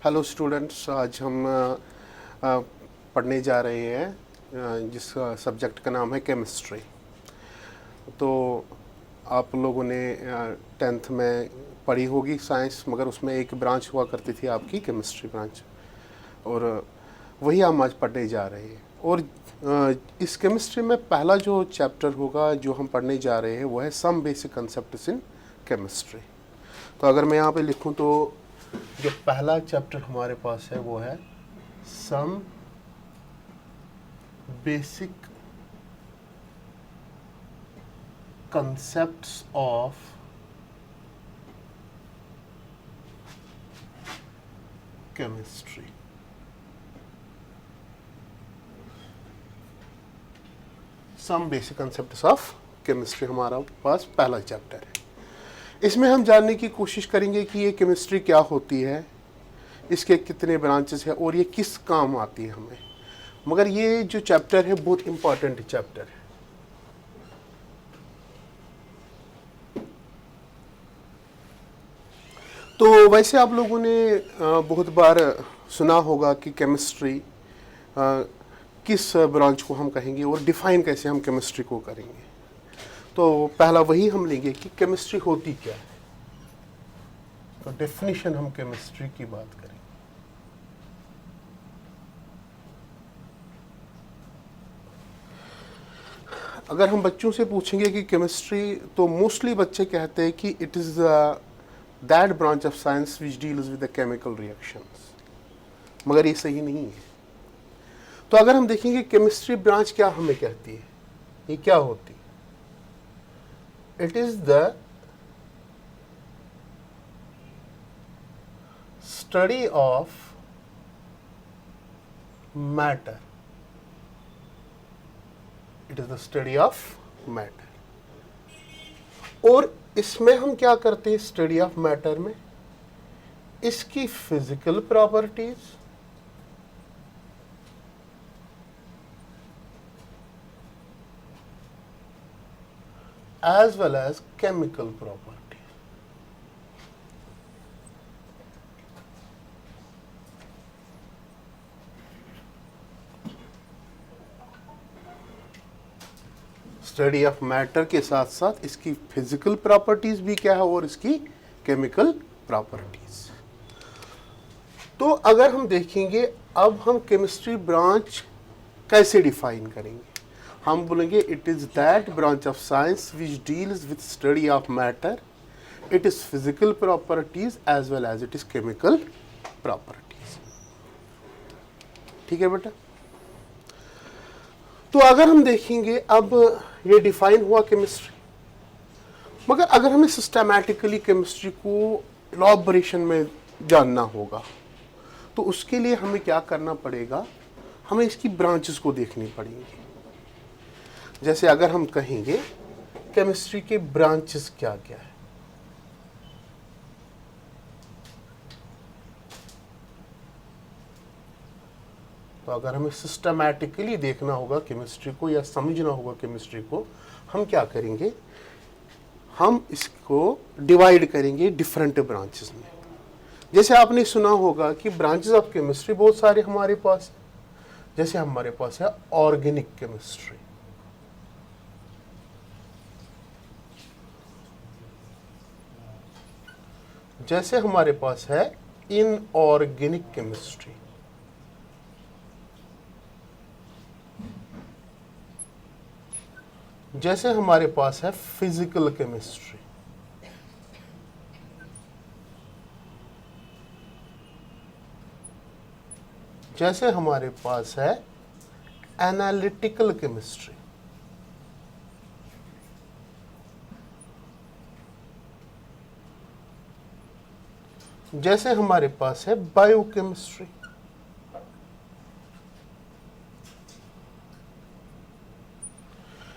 Hello students, आज हम पढ़ने जा रहे हैं जिस सब्जेक्ट का नाम है केमिस्ट्री। तो आप लोगों ने 10th में पढ़ी होगी साइंस, मगर उसमें एक ब्रांच हुआ करती थी आपकी केमिस्ट्री ब्रांच, और वही हम आज पढ़ने जा रहे हैं। और इस केमिस्ट्री में पहला जो चैप्टर होगा जो हम पढ़ने जा रहे हैं वो है some basic concepts in chemistry. तो अगर मैं यहाँ पे लिखूँ तो जो पहला चैप्टर हमारे पास है वो है some basic concepts of chemistry. Some basic concepts of chemistry हमारा पास पहला चैप्टर है। इसमें हम जानने की कोशिश करेंगे कि ये केमिस्ट्री क्या होती है, इसके कितने ब्रांचेस हैं और ये किस काम आती है हमें। मगर ये जो चैप्टर है बहुत इंपॉर्टेंट चैप्टर है। तो वैसे आप लोगों ने बहुत बार सुना होगा कि केमिस्ट्री किस ब्रांच को हम कहेंगे और डिफाइन कैसे हम केमिस्ट्री को करेंगे। तो पहला वही हम लेंगे कि केमिस्ट्री होती क्या है। तो डेफिनेशन हम केमिस्ट्री की बात करेंगे। अगर हम बच्चों से पूछेंगे कि केमिस्ट्री, तो मोस्टली बच्चे कहते हैं कि it is that branch of science which deals with the chemical reactions, मगर ये सही नहीं है। तो अगर हम देखेंगे केमिस्ट्री ब्रांच क्या हमें कहती है, ये क्या होती है, it is the study of matter. It is the study of matter. और इसमें हम क्या करते हैं स्टडी ऑफ मैटर में, इसकी physical properties as well as chemical properties. Study of matter के साथ साथ इसकी फिजिकल प्रॉपर्टीज भी क्या है और इसकी केमिकल प्रॉपर्टीज। तो अगर हम देखेंगे अब हम केमिस्ट्री ब्रांच कैसे डिफाइन करेंगे, हम बोलेंगे it is that branch of science which deals with study of matter, it is physical properties as well as it is chemical properties. ठीक है बेटा। तो अगर हम देखेंगे अब ये डिफाइन हुआ केमिस्ट्री, मगर अगर हमें सिस्टमैटिकली केमिस्ट्री को इलॉबरेशन में जानना होगा तो उसके लिए हमें क्या करना पड़ेगा, हमें इसकी ब्रांचेस को देखनी पड़ेंगी। जैसे अगर हम कहेंगे केमिस्ट्री के ब्रांचेस क्या क्या है, तो अगर हमें सिस्टमैटिकली देखना होगा केमिस्ट्री को या समझना होगा केमिस्ट्री को, हम क्या करेंगे, हम इसको डिवाइड करेंगे डिफरेंट ब्रांचेस में। जैसे आपने सुना होगा कि ब्रांचेस ऑफ केमिस्ट्री बहुत सारे हमारे पास, जैसे हमारे पास है ऑर्गेनिक केमिस्ट्री, जैसे हमारे पास है इनऑर्गेनिक केमिस्ट्री, जैसे हमारे पास है फिजिकल केमिस्ट्री, जैसे हमारे पास है एनालिटिकल केमिस्ट्री, जैसे हमारे पास है बायोकेमिस्ट्री,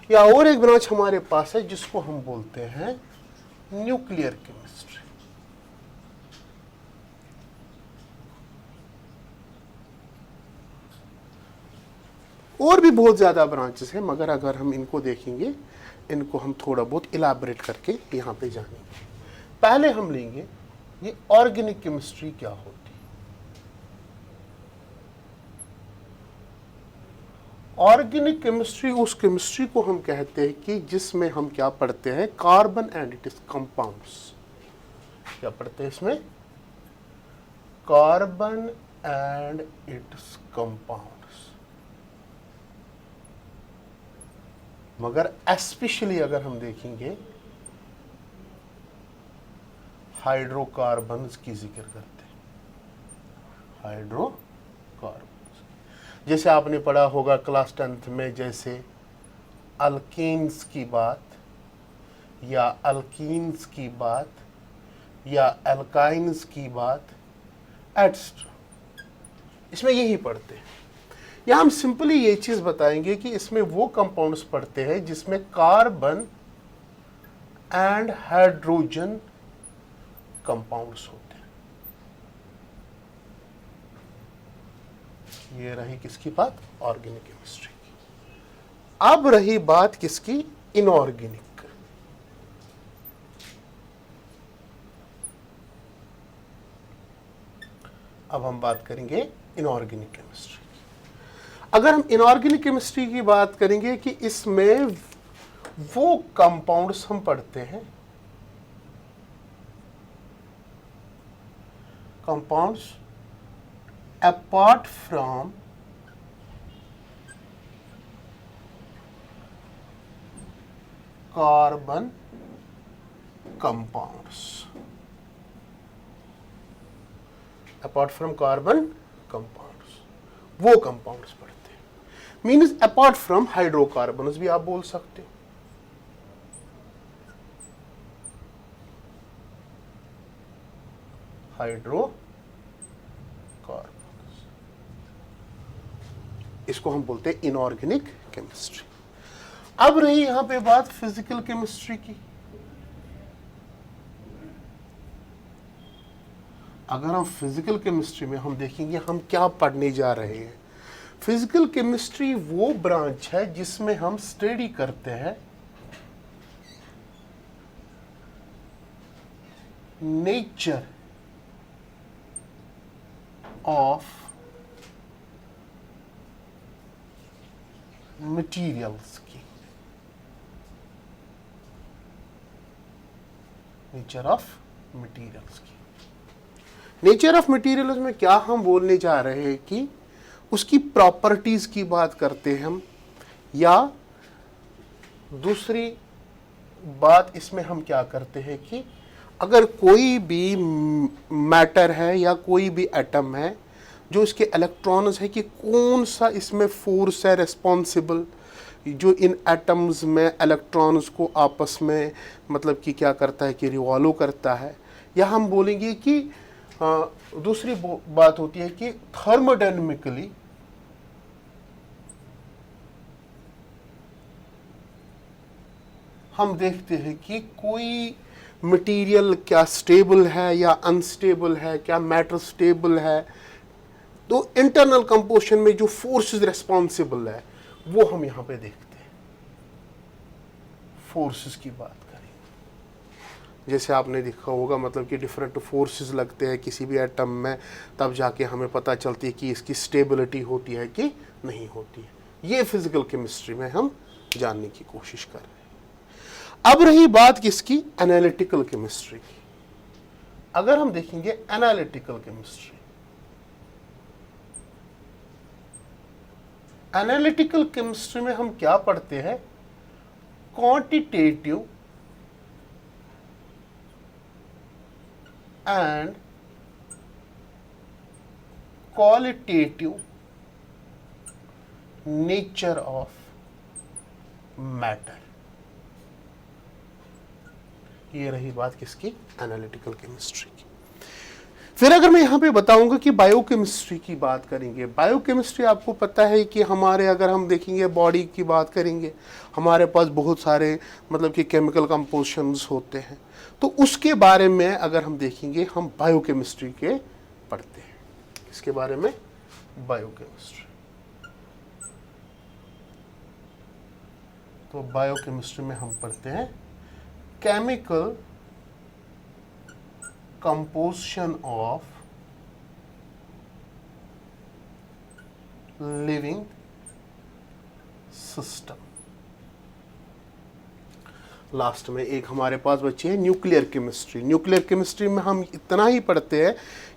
या और एक ब्रांच हमारे पास है जिसको हम बोलते हैं न्यूक्लियर केमिस्ट्री। और भी बहुत ज़्यादा ब्रांचेस हैं, मगर अगर हम इनको देखेंगे, इनको हम थोड़ा बहुत इलाबरेट करके यहाँ पे जानेंगे। पहले हम लेंगे ये ऑर्गेनिक केमिस्ट्री क्या होती है। ऑर्गेनिक केमिस्ट्री उस केमिस्ट्री को हम कहते हैं कि जिसमें हम क्या पढ़ते हैं, carbon and it is compounds. क्या पढ़ते हैं इसमें? Carbon and it's compounds. मगर एस्पेशली अगर हम देखेंगे हाइड्रोकार्बन्स की जिक्र करते हैं, हाइड्रोकार्बन। जैसे आपने पढ़ा होगा क्लास 10th में, जैसे अल्केन्स की बात या अल्कीन्स की बात या एल्काइन्स की बात एटसेट्रा, इसमें यही पढ़ते हैं। या हम सिंपली ये चीज बताएंगे कि इसमें वो कंपाउंड्स पढ़ते हैं जिसमें कार्बन एंड हाइड्रोजन कंपाउंड्स होते हैं। ये रही किसकी बात? ऑर्गेनिक केमिस्ट्री की। अब रही बात किसकी? इनऑर्गेनिक। अब हम बात करेंगे इनऑर्गेनिक केमिस्ट्री की। अगर हम इनऑर्गेनिक केमिस्ट्री की बात करेंगे कि इसमें वो कंपाउंड्स हम पढ़ते हैं, compounds apart from carbon compounds, apart from carbon compounds, वो कंपाउंड्स पढ़ते हैं। मीन्स अपार्ट फ्रॉम हाइड्रोकार्बन्स भी आप बोल सकते हो। हाइड्रोकार्बन, इसको हम बोलते हैं इनऑर्गेनिक केमिस्ट्री। अब रही यहां पे बात फिजिकल केमिस्ट्री की। अगर हम फिजिकल केमिस्ट्री में हम देखेंगे हम क्या पढ़ने जा रहे हैं। फिजिकल केमिस्ट्री वो ब्रांच है जिसमें हम स्टडी करते हैं नेचर ऑफ मटीरियल्स की, नेचर ऑफ मटीरियल्स की। नेचर ऑफ मटीरियल्स में क्या हम बोलने जा रहे हैं कि उसकी प्रॉपर्टीज की बात करते हैं हम, या दूसरी बात इसमें हम क्या करते हैं कि अगर कोई भी मैटर है या कोई भी एटम है जो इसके इलेक्ट्रॉन्स है कि कौन सा इसमें फोर्स है रेस्पॉन्सिबल जो इन एटम्स में इलेक्ट्रॉन्स को आपस में मतलब कि क्या करता है कि रिवॉल्व करता है। या हम बोलेंगे कि दूसरी बात होती है कि थर्मोडायनेमिकली हम देखते हैं कि कोई मटेरियल क्या स्टेबल है या अनस्टेबल है, क्या मैटर स्टेबल है। तो इंटरनल कंपोजिशन में जो फोर्सेस रिस्पॉन्सिबल है वो हम यहां पे देखते हैं। फोर्सेस की बात करें, जैसे आपने देखा होगा मतलब कि डिफरेंट फोर्सेस लगते हैं किसी भी एटम में, तब जाके हमें पता चलती है कि इसकी स्टेबिलिटी होती है कि नहीं होती है। ये फिजिकल केमिस्ट्री में हम जानने की कोशिश कर रहे हैं। अब रही बात किसकी? एनालिटिकल केमिस्ट्री की। अगर हम देखेंगे एनालिटिकल केमिस्ट्री, एनालिटिकल केमिस्ट्री में हम क्या पढ़ते हैं? Quantitative and qualitative nature of matter. ये रही बात किसकी? एनालिटिकल केमिस्ट्री की। फिर अगर मैं यहां पे बताऊंगा कि बायोकेमिस्ट्री की बात करेंगे। बायोकेमिस्ट्री आपको पता है कि हमारे अगर हम देखेंगे बॉडी की बात करेंगे, हमारे पास बहुत सारे मतलब कि केमिकल कंपोजिशंस होते हैं। तो उसके बारे में अगर हम देखेंगे हम बायोकेमिस्ट्री के पढ़ते हैं। किसके बारे में? बायोकेमिस्ट्री। तो बायोकेमिस्ट्री में हम पढ़ते हैं chemical composition of living system. Last में एक हमारे पास बची है न्यूक्लियर केमिस्ट्री। न्यूक्लियर केमिस्ट्री में हम इतना ही पढ़ते हैं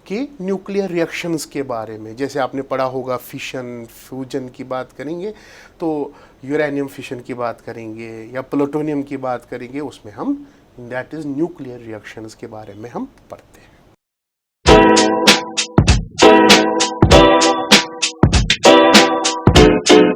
कि न्यूक्लियर रिएक्शंस के बारे में, जैसे आपने पढ़ा होगा फिशन फ्यूजन की बात करेंगे तो यूरेनियम फिशन की बात करेंगे या प्लूटोनियम की बात करेंगे, उसमें हम दैट इज़ न्यूक्लियर रिएक्शंस के बारे में हम पढ़ते हैं।